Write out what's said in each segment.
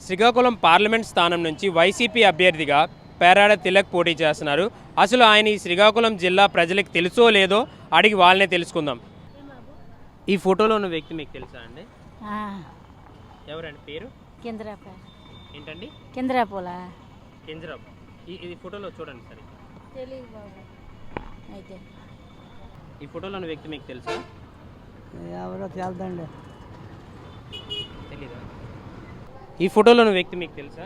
Srikakulam parliament స్థానం నుంచి YCP అభ్యర్థిగా పేరాడ తిలక్ పోటీ చేస్తున్నారు. అసలు ఆయన ఈ శ్రీకాకుళం జిల్లా ప్రజలకు తెలుసో లేదో అడిగి వాళ్ళనే తెలుసుకుందాం. ఈ ఫోటోలో ఉన్న వ్యక్తి మీకు తెలుసా అండి? ఎవరండి పేరు? ఏంటండి? కింద్రాపోలా. కింజరాపు. ఈ ఫోటోలో చూడండి సరే. తెలియదు బాబు. అయితే ఈ ఫోటోలో ఉన్న వ్యక్తి మీకు తెలుసా? ఎవరో తెలుదండి. తెలీదా? ఈ ఫోటోలో ఉన్న వ్యక్తి మీకు తెలుసా?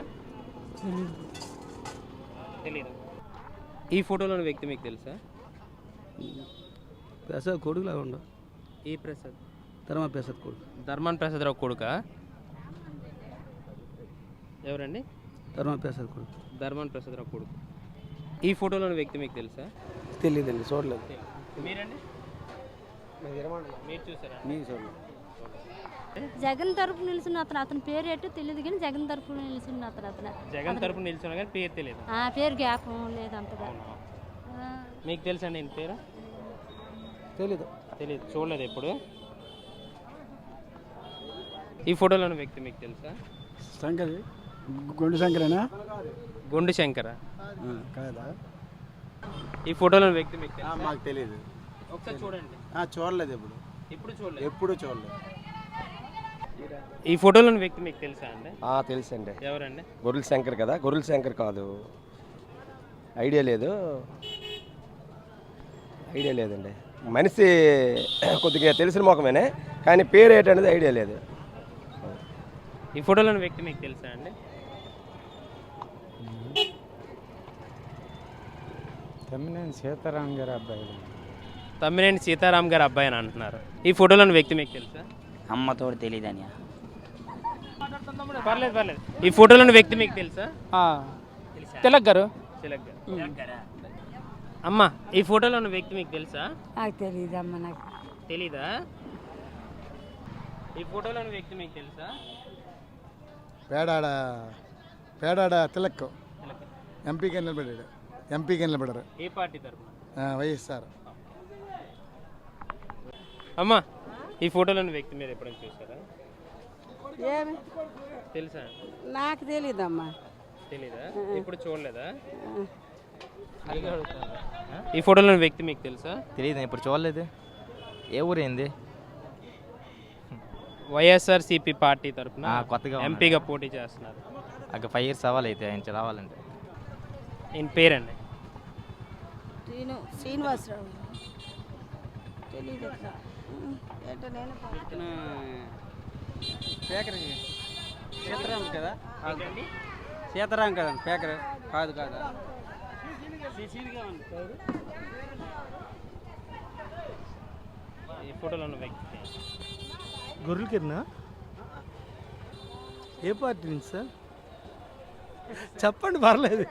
తెలీదు. ఈ ఫోటోలో ఉన్న వ్యక్తి మీకు తెలుసా? ప్రసాద్ కొడుకులాగా ఉండ. ఈ ప్రసాద్? ధర్మాన్ ప్రసాద్ కొడుకు. ధర్మాన్ ప్రసాద్ రావు కొడుకా? ఎవరండి? ధర్మాన్ ప్రసాద్ కొడుకు. ధర్మాన్ ప్రసాద్ రావు కొడుకు. ఈ ఫోటోలో ఉన్న వ్యక్తి మీకు తెలుసా? తెలియదండి, చూడలేదు. మీరండి? మీరు చూసారా? మీకు చూడలేదు. జగన్ తరపు నిలిచిన అతని పేరు ఏంటో తెలియదు కానీ జగన్ తరపు నిలిచిన అతను జగన్ తరపు నిలిచిన కానీ పేరు తెలియదు. పేరు జ్ఞాపకం లేదు అంతగా. మీకు తెలుసా అండి ఈయన పేరు? తెలీదు. తెలియదు, చూడలేదు ఎప్పుడు. ఈ ఫోటోలో ఉన్న వ్యక్తి మీకు తెలుసా? శంకర్. గుండు శంకరేనా? గుండు శంకర కాదా? ఈ ఫోటోలో ఉన్న వ్యక్తి మీకు తెలుసా? మాకు తెలియదు. ఒకసారి చూడండి. చూడలేదు ఎప్పుడు. ఇప్పుడు చూడలేదు. ఎప్పుడు చూడలేదు. ఈ ఫోటోలో ఉన్న వ్యక్తి మీకు తెలుసా అండి? తెలుసండి. ఎవరండి? గొర్రెల శంకర్ కదా? గొర్రెల శంకర్ కాదు, ఐడియా లేదండి. మనిషి కొద్దిగా తెలిసిన ముఖమేనే కానీ పేరు ఏంటనేది ఐడియా లేదు. ఈ ఫోటోలో ఉన్న వ్యక్తి మీకు తెలుసా అండి? తమ్మినేని సీతారాం గారి అబ్బాయి. తమ్మినేని సీతారాం గారి అబ్బాయి అని అంటున్నారు. ఈ ఫోటోలో ఉన్న వ్యక్తి మీకు తెలుసా? అమ్మతోడు తెలియదని. పర్లేదు. ఈ ఫోటోలో ఉన్న వ్యక్తి మీకు తెలుసా? తిలక్ గారు. తిలక్ గారు. అమ్మ, ఈ ఫోటోలో ఉన్న వ్యక్తి మీకు తెలుసా? నాకు తెలియదు అమ్మ. నాకు తెలీదా? ఈ ఫోటోలో ఉన్న వ్యక్తి మీకు తెలుసా? పేడాడ తిలక్ ఎంపీగా నిలబడ్డారు. ఏ పార్టీ తరఫున? వైఎస్ఆర్. అమ్మా, ఈ ఫోటోలో ఉన్న వ్యక్తి మీరు ఎప్పుడైనా చూసారా? ఏమి తెలుసా? నాకు తెలియదమ్మా. తెలీదా? ఇప్పుడు చూడలేదా? ఈ ఫోటోలో ఉన్న వ్యక్తి మీకు తెలుసా? తెలియదు, ఇప్పుడు చూడలేదు. ఏ ఊరేంది? వైఎస్ఆర్సీపీ పార్టీ తరఫున కొత్తగా ఎంపీగా పోటీ చేస్తున్నారు. అక్కడ 5 years అవ్వాలి అయితే ఆయన రావాలంటే. ఈయన పేరండి? శ్రీనివాసరావు. తెలియదు ఎట్లా ఏంటో నేను. పేకర్ సీతారాం కదా? సీతారాం కదా? పేకర్ కాదు కాదా? ఈ ఫోటోలో ఉన్న వ్యక్తి గొర్రెల కింద. ఏ పార్టీ నుంచి సార్? చెప్పండి, పర్లేదు.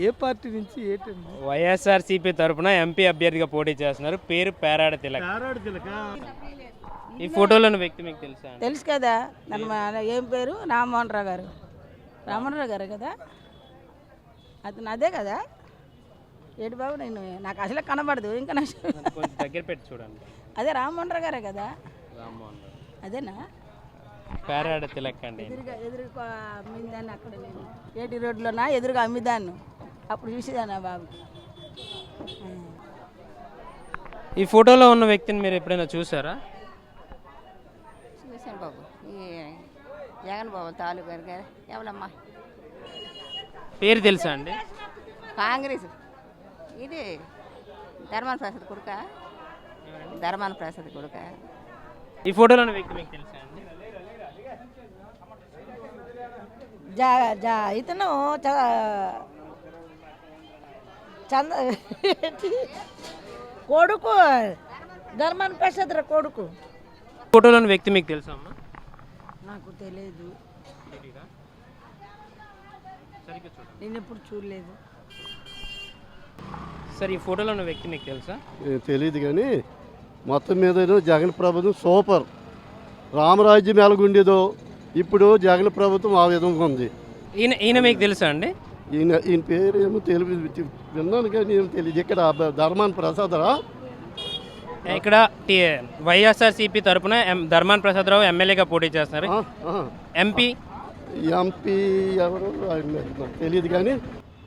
ఏ పార్టీ నుంచి? ఏంటండి? వైఎస్ఆర్సీపీ తరఫున ఎంపీ అభ్యర్థిగా పోటీ చేస్తున్నారు. పేరు పేరాడ తిలక్. ఈ ఫోటోలో ఉన్న వ్యక్తి మీకు తెలుసా? తెలుసు కదా. ఏం పేరు? రామ్మోహన్ రావు గారు కదా? అతను అదే కదా? ఏడు బాబు, నాకు అసలు కనబడదు. ఇంకా కొంచెం దగ్గర పెట్టి చూడండి. అదే రామ్మోహన్ రావు గారే కదా? రామ్మోహన్ రావు. అదేనా? పేరాడ తిలక్ అండి. ఎదురుగా అమ్మిందాన్ని అక్కడ నేను ఏటి రోడ్లోనా ఎదురుగా అమ్మిదాన్ని అప్పుడు చూసేదాన్ని ఆ బాబు. ఈ ఫోటోలో ఉన్న వ్యక్తిని మీరు ఎప్పుడైనా చూసారా? చూసాను బాబు. ఈ జగన్ బాబు తాలూకు గారు ఎవరమ్మా పేరు తెలుసా అండి? కాంగ్రెస్. ఇది ధర్మాన ప్రసాద్ కొడుక. ఈ ఫోటోలో ఉన్న వ్యక్తి మీకు తెలుసా అండి? ఇతను కొడుకు ధర్మాన ప్రసాద్ కొడుకు. ఫోటోలో ఉన్న వ్యక్తి మీకు తెలుసా అమ్మా? నాకు తెలియదు. తెలీదా? సరిగ్గా చూడండి. నేను ఎప్పుడు చూడలేదు. సరే, ఈ ఫోటోలో ఉన్న వ్యక్తి మీకు తెలుసా? తెలియదు కానీ మొత్తం మీద జగన్ ప్రభుత్వం సూపర్. రామరాజ్యం ఎలాగుండేదో ఇప్పుడు జగన్ ప్రభుత్వం ఆ విధంగా ఉంది. ఈయన మీకు తెలుసా అండి? ఈయన పేరు ఏమో తెలియదు, విన్నాను కానీ ఏమో తెలియదు. ఇక్కడ ధర్మాన ప్రసాదరా? ఇక్కడ వైఎస్ఆర్సీపీ తరపున ధర్మాన ప్రసాదరావు ఎమ్మెల్యేగా పోటీ చేస్తున్నారు. ఎంపీ ఎంపీ ఎవరు నాకు తెలియదు కానీ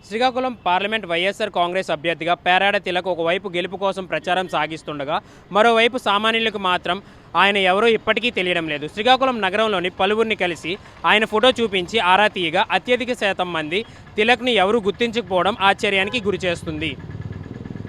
శ్రీకాకుళం పార్లమెంట్ వైఎస్ఆర్ కాంగ్రెస్ అభ్యర్థిగా పేరాడ తిలక్ ఒకవైపు గెలుపు కోసం ప్రచారం సాగిస్తుండగా మరోవైపు సామాన్యులకు మాత్రం ఆయన ఎవరో ఇప్పటికీ తెలియడం లేదు. శ్రీకాకుళం నగరంలోని పలువురిని కలిసి ఆయన ఫోటో చూపించి ఆరా తీయగా అత్యధిక శాతం మంది తిలక్ని ఎవరూ గుర్తించకపోవడం ఆశ్చర్యానికి గురిచేస్తుంది.